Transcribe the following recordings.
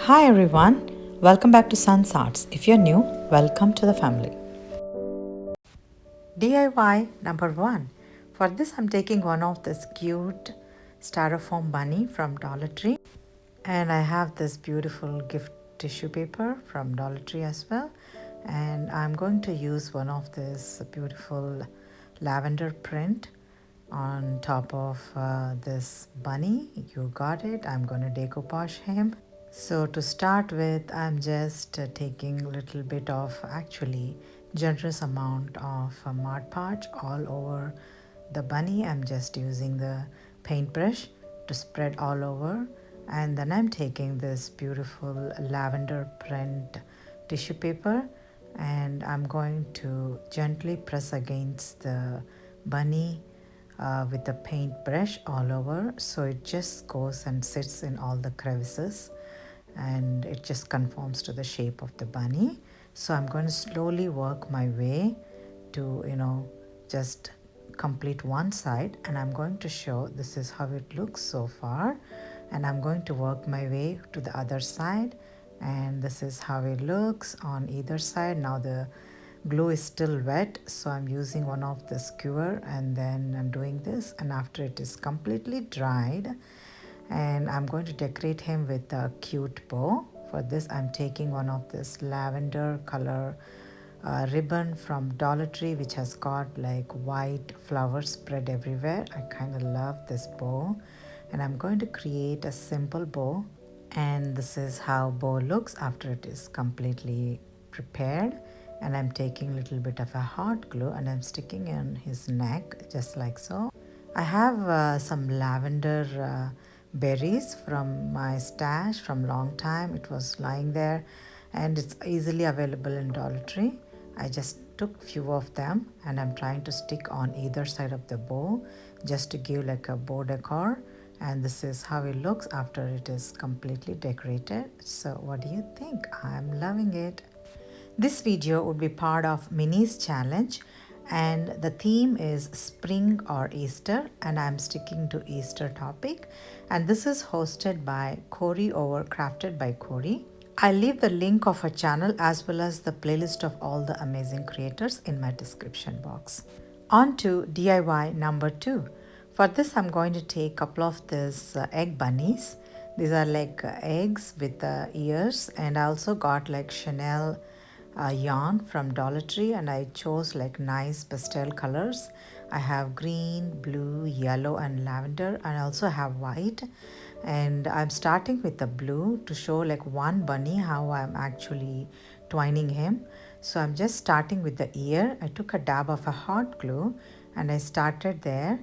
Hi everyone, welcome back to Sun's Arts. If you're new, welcome to the family. DIY number 1. For this I'm taking one of this cute styrofoam bunny from Dollar Tree, and I have this beautiful gift tissue paper from Dollar Tree as well, and I'm going to use one of this beautiful lavender print on top of this bunny. You got it. I'm going to decoupage him. So to start with, I'm just taking a little bit of actually generous amount of Mod Podge all over the bunny. I'm just using the paintbrush to spread all over, and then I'm taking this beautiful lavender print tissue paper and I'm going to gently press against the bunny with the paintbrush all over, so it just goes and sits in all the crevices and it just conforms to the shape of the bunny. So I'm going to slowly work my way to just complete one side, and I'm going to show this is how it looks so far, and I'm going to work my way to the other side, and this is how it looks on either side. Now the glue is still wet, so I'm using one of the skewer and then I'm doing this, and after it is completely dried, and I'm going to decorate him with a cute bow. For this I'm taking one of this lavender color ribbon from Dollar Tree, which has got like white flowers spread everywhere. I kind of love this bow, and I'm going to create a simple bow, and this is how bow looks after it is completely prepared. And I'm taking a little bit of a hot glue and I'm sticking in his neck just like so. I have some lavender berries from my stash from long time. It was lying there and it's easily available in Dollar Tree. I just took few of them and I'm trying to stick on either side of the bow just to give like a bow decor, and this is how it looks after it is completely decorated. So what do you think? I'm loving it. This video would be part of Minnie's challenge, and the theme is spring or Easter, and I'm sticking to Easter topic, and this is hosted by Corie over Crafted by Corie. I'll leave the link of her channel as well as the playlist of all the amazing creators in my description box. On to DIY number 2. For this I'm going to take a couple of these egg bunnies. These are like eggs with ears, and I also got like Chanel yarn from Dollar Tree, and I chose like nice pastel colors. I have green, blue, yellow and lavender, and I also have white, and I'm starting with the blue to show like one bunny how I'm actually twining him. So I'm just starting with the ear. I took a dab of a hot glue and I started there,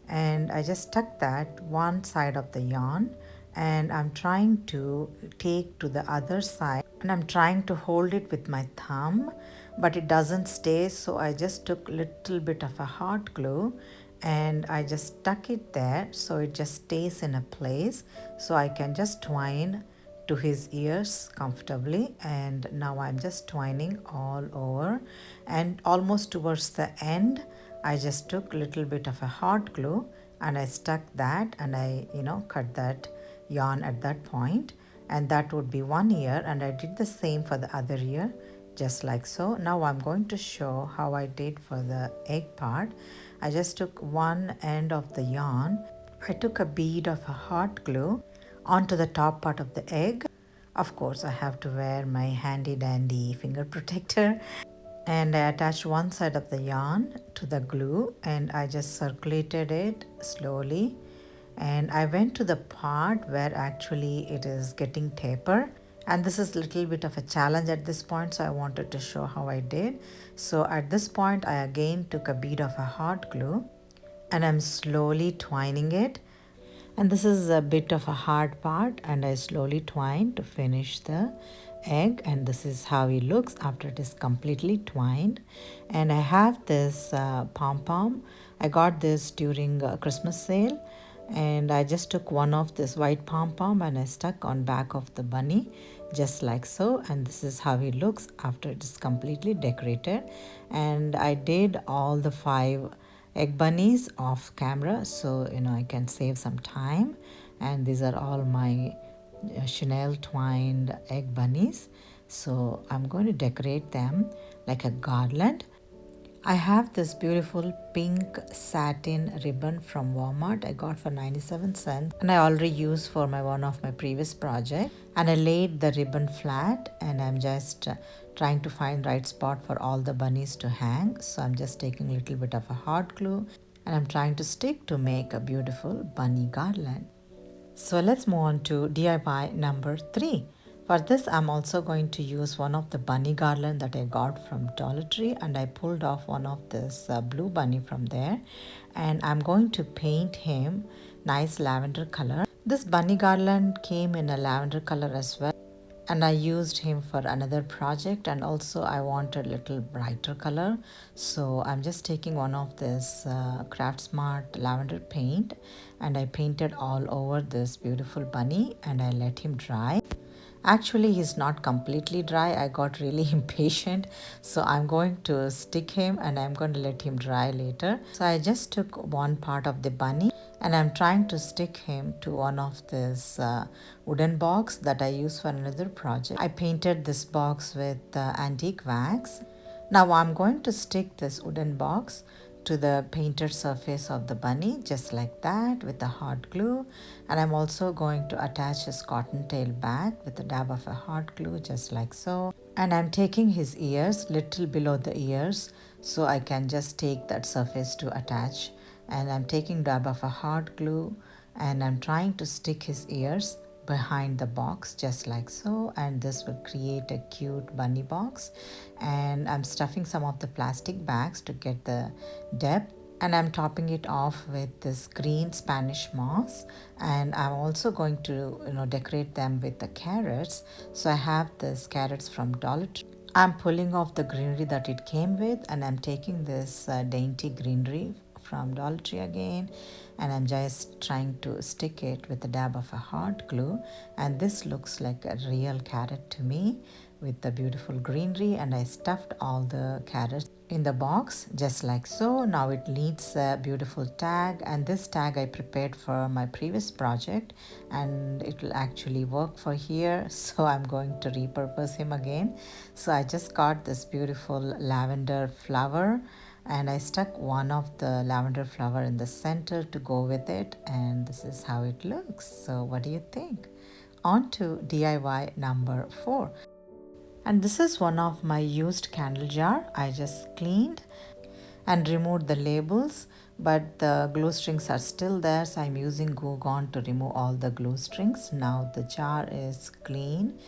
and I just stuck that one side of the yarn, and I'm trying to take to the other side, and I'm trying to hold it with my thumb, but it doesn't stay, so I just took little bit of a hot glue and I just stuck it there so it just stays in a place, so I can just twine to his ears comfortably. And now I'm just twining all over, and almost towards the end I just took little bit of a hot glue and I stuck that, and I cut that yarn at that point, and that would be one ear, and I did the same for the other ear just like so. Now I'm going to show how I did for the egg part. I just took one end of the yarn, I took a bead of a hot glue onto the top part of the egg. Of course I have to wear my handy dandy finger protector, and I attached one side of the yarn to the glue and I just circulated it slowly, and I went to the part where actually it is getting taper, and this is a little bit of a challenge at this point, so I wanted to show how I did. So at this point I again took a bead of a hot glue and I'm slowly twining it, and this is a bit of a hard part, and I slowly twine to finish the egg, and this is how it looks after it is completely twined. And I have this pom-pom. I got this during a Christmas sale, and I just took one of this white pom-pom and I stuck on back of the bunny just like so, and this is how it looks after it is completely decorated. And I did all the 5 egg bunnies off camera, so I can save some time, and these are all my chenille twined egg bunnies. So I'm going to decorate them like a garland. I have this beautiful pink satin ribbon from Walmart I got for 97 cents, and I already used for one of my previous project, and I laid the ribbon flat, and I'm just trying to find right spot for all the bunnies to hang. So I'm just taking a little bit of a hot glue and I'm trying to stick to make a beautiful bunny garland. So let's move on to DIY number 3. For this, I'm also going to use one of the bunny garland that I got from Dollar Tree, and I pulled off one of this blue bunny from there, and I'm going to paint him nice lavender color. This bunny garland came in a lavender color as well, and I used him for another project, and also I wanted a little brighter color, so I'm just taking one of this Craft Smart lavender paint, and I painted all over this beautiful bunny and I let him dry. Actually, he's not completely dry. I got really impatient. So I'm going to stick him and I'm going to let him dry later. So I just took one part of the bunny and I'm trying to stick him to one of this wooden box that I use for another project. I painted this box with antique wax. Now I'm going to stick this wooden box to the painted surface of the bunny just like that with the hot glue, and I'm also going to attach his cottontail back with a dab of a hot glue just like so, and I'm taking his ears little below the ears so I can just take that surface to attach, and I'm taking dab of a hot glue and I'm trying to stick his ears behind the box just like so, and this will create a cute bunny box. And I'm stuffing some of the plastic bags to get the depth, and I'm topping it off with this green Spanish moss, and I'm also going to decorate them with the carrots. So I have this carrots from Dollar Tree. I'm pulling off the greenery that it came with, and I'm taking this dainty greenery from Dollar Tree again, and I'm just trying to stick it with a dab of a hot glue, and this looks like a real carrot to me with the beautiful greenery, and I stuffed all the carrots in the box just like so. Now it needs a beautiful tag, and this tag I prepared for my previous project and it will actually work for here, so I'm going to repurpose him again. So I just got this beautiful lavender flower and I stuck one of the lavender flower in the center to go with it, and this is how it looks. So what do you think? On to DIY number 4. And this is one of my used candle jar. I just cleaned and removed the labels, but the glue strings are still there, so I'm using glue gun to remove all the glue strings. Now the jar is clean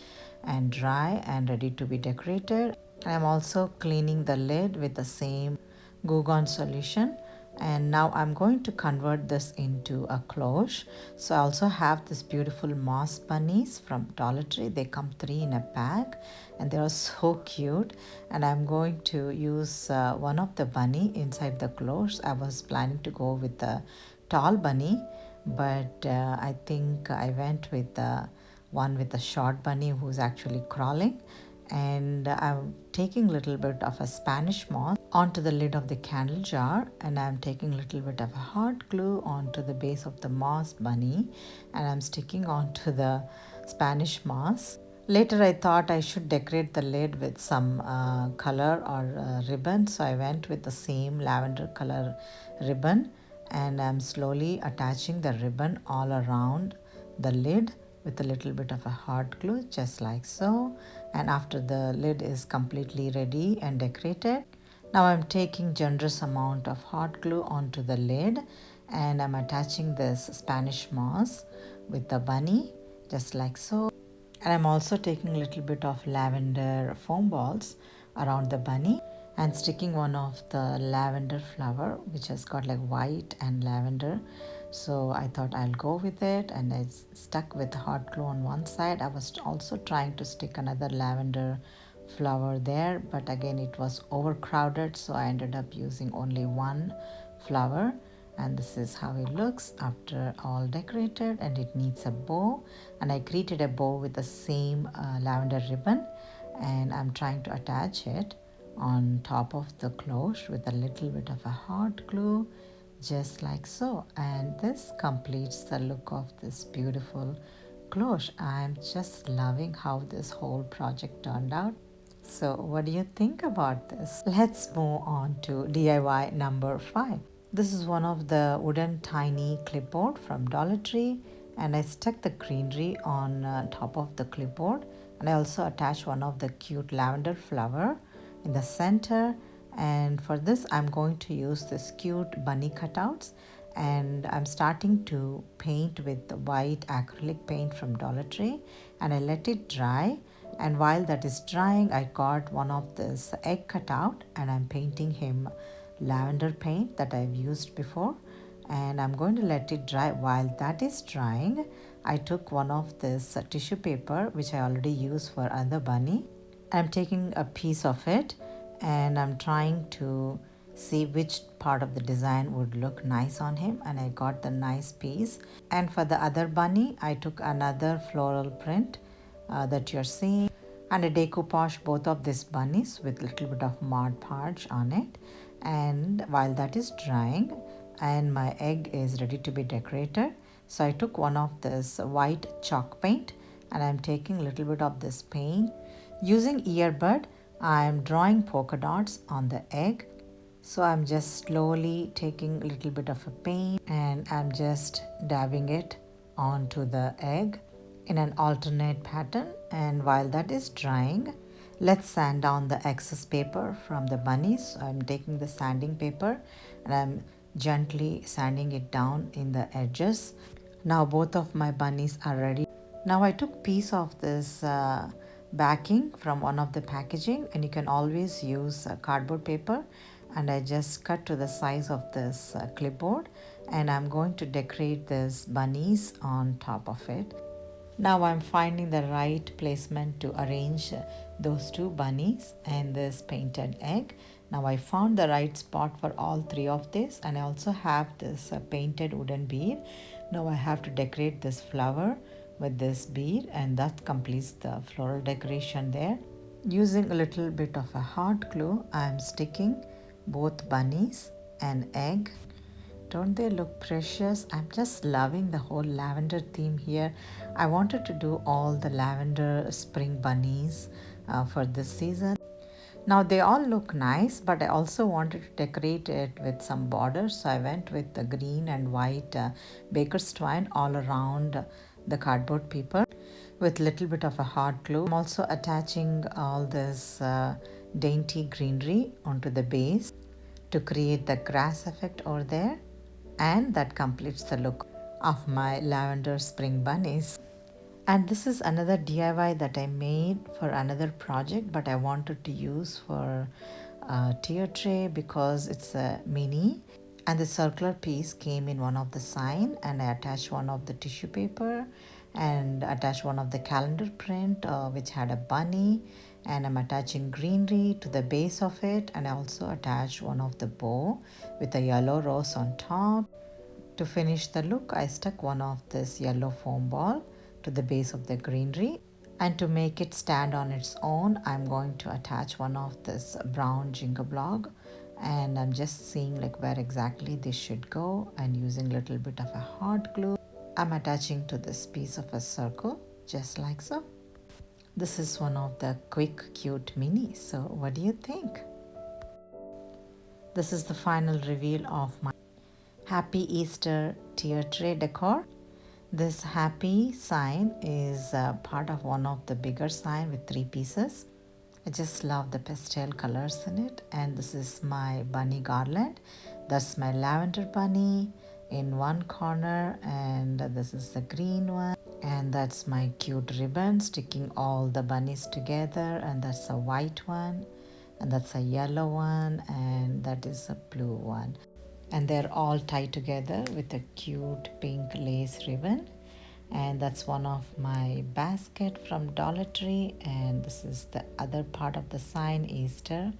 and dry and ready to be decorated. I'm also cleaning the lid with the same glue gun solution, and now I'm going to convert this into a cloche. So I also have this beautiful moss bunnies from Dollar Tree. They come 3 in a pack and they are so cute, and I'm going to use one of the bunny inside the cloche. I was planning to go with the tall bunny, but I think I went with the one with the short bunny who's actually crawling, and I'm taking a little bit of a Spanish moss onto the lid of the candle jar, and I'm taking a little bit of a hot glue onto the base of the moss bunny, and I'm sticking onto the Spanish moss. Later I thought I should decorate the lid with some color or ribbon, so I went with the same lavender color ribbon, and I'm slowly attaching the ribbon all around the lid with a little bit of a hot glue just like so. And after the lid is completely ready and decorated, now I'm taking generous amount of hot glue onto the lid, and I'm attaching this Spanish moss with the bunny just like so. And I'm also taking a little bit of lavender foam balls around the bunny and sticking one of the lavender flower which has got like white and lavender. So I thought I'll go with it, and I stuck with hot glue on one side. I was also trying to stick another lavender flower there, but again it was overcrowded, so I ended up using only one flower, and this is how it looks after all decorated, and it needs a bow, and I created a bow with the same lavender ribbon, and I'm trying to attach it on top of the cloche with a little bit of a hot glue just like so, and this completes the look of this beautiful Cloche. I'm just loving how this whole project turned out. So what do you think about this? Let's move on to DIY number 5. This is one of the wooden tiny clipboard from Dollar Tree, and I stuck the greenery on top of the clipboard, and I also attached one of the cute lavender flower in the center. And for this I'm going to use this cute bunny cutouts, and I'm starting to paint with the white acrylic paint from Dollar Tree, and I let it dry. And while that is drying, I got one of this egg cutout, and I'm painting him lavender paint that I've used before, and I'm going to let it dry. While that is drying, I took one of this tissue paper which I already used for other bunny. I'm taking a piece of it, and I'm trying to see which part of the design would look nice on him, and I got the nice piece. And for the other bunny, I took another floral print that you're seeing, and I decoupage both of these bunnies with a little bit of Mod Podge on it. And while that is drying and my egg is ready to be decorated, so I took one of this white chalk paint, and I'm taking a little bit of this paint. Using earbud, I'm drawing polka dots on the egg. So I'm just slowly taking a little bit of a paint, and I'm just dabbing it onto the egg in an alternate pattern. And while that is drying, let's sand down the excess paper from the bunnies. So I'm taking the sanding paper and I'm gently sanding it down in the edges. Now both of my bunnies are ready. Now I took piece of this backing from one of the packaging, and you can always use cardboard paper, and I just cut to the size of this clipboard, and I'm going to decorate this bunnies on top of it. Now I'm finding the right placement to arrange those two bunnies and this painted egg. Now I found the right spot for all three of this, and I also have this painted wooden bead. Now I have to decorate this flower with this bead, and that completes the floral decoration there. Using a little bit of a hot glue, I am sticking both bunnies and egg. Don't they look precious? I'm just loving the whole lavender theme here. I wanted to do all the lavender spring bunnies for this season. Now they all look nice, but I also wanted to decorate it with some borders, so I went with the green and white baker's twine all around the cardboard paper with little bit of a hot glue. I'm also attaching all this dainty greenery onto the base to create the grass effect over there, and that completes the look of my lavender spring bunnies. And this is another DIY that I made for another project, but I wanted to use for a tier tray because it's a mini, and the circular piece came in one of the sign, and I attached one of the tissue paper and attached one of the calendar print which had a bunny, and I'm attaching greenery to the base of it, and I also attached one of the bow with a yellow rose on top. To finish the look, I stuck one of this yellow foam ball to the base of the greenery, and to make it stand on its own, I'm going to attach one of this brown jingle block, and I'm just seeing like where exactly this should go, and using a little bit of a hot glue, I'm attaching to this piece of a circle just like so. This is one of the quick cute minis. So what do you think? This is the final reveal of my Happy Easter tier tray decor. This happy sign is part of one of the bigger sign with 3 pieces. I just love the pastel colors in it. And this is my bunny garland. That's my lavender bunny in one corner, and this is the green one, and that's my cute ribbon sticking all the bunnies together, and that's a white one, and that's a yellow one, and that is a blue one, and they're all tied together with a cute pink lace ribbon. And that's one of my basket from Dollar Tree, and this is the other part of the sign, Easter,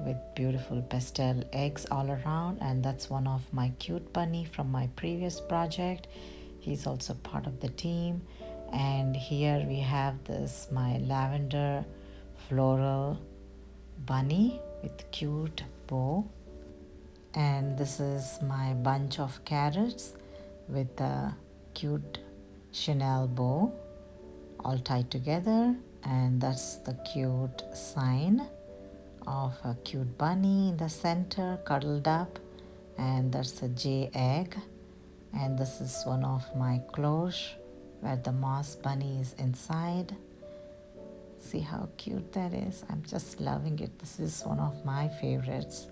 with beautiful pastel eggs all around. And that's one of my cute bunny from my previous project. He's also part of the team. And here we have this my lavender floral bunny with cute bow, and this is my bunch of carrots with a cute Chanel bow all tied together, and that's the cute sign of a cute bunny in the center cuddled up, and that's a J egg. And this is one of my cloche where the moss bunny is inside. See how cute that is? I'm just loving it. This is one of my favorites.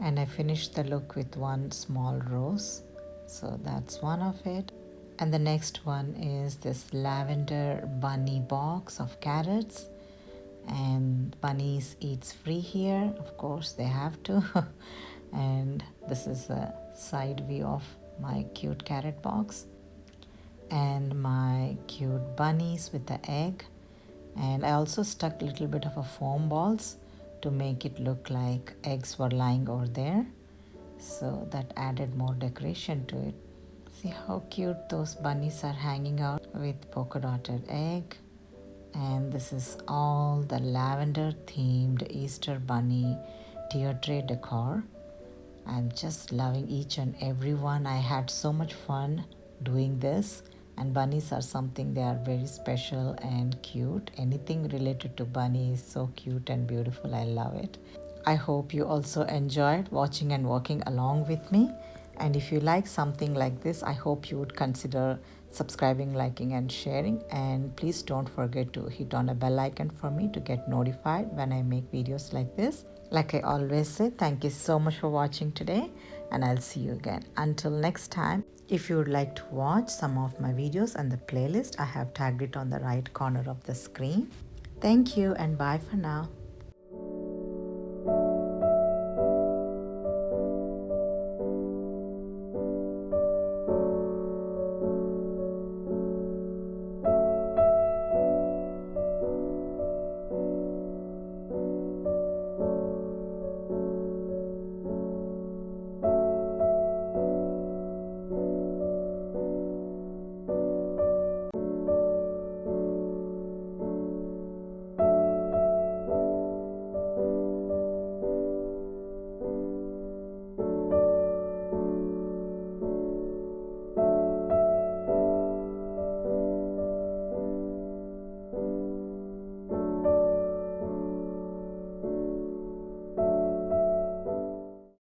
And I finished the look with one small rose, so that's one of it. And the next one is this lavender bunny box of carrots, and bunnies eats free here, of course they have to. And this is a side view of my cute carrot box and my cute bunnies with the egg. And I also stuck a little bit of a foam balls to make it look like eggs were lying over there, so that added more decoration to it. See how cute those bunnies are hanging out with polka dotted egg. And this is all the lavender themed Easter bunny tier tray decor. I'm just loving each and every one. I had so much fun doing this, and bunnies are something, they are very special and cute. Anything related to bunny is so cute and beautiful. I love it. I hope you also enjoyed watching and working along with me. And if you like something like this, I hope you would consider subscribing, liking and sharing. And please don't forget to hit on a bell icon for me to get notified when I make videos like this. Like I always say, thank you so much for watching today, and I'll see you again. Until next time, if you would like to watch some of my videos and the playlist, I have tagged it on the right corner of the screen. Thank you and bye for now.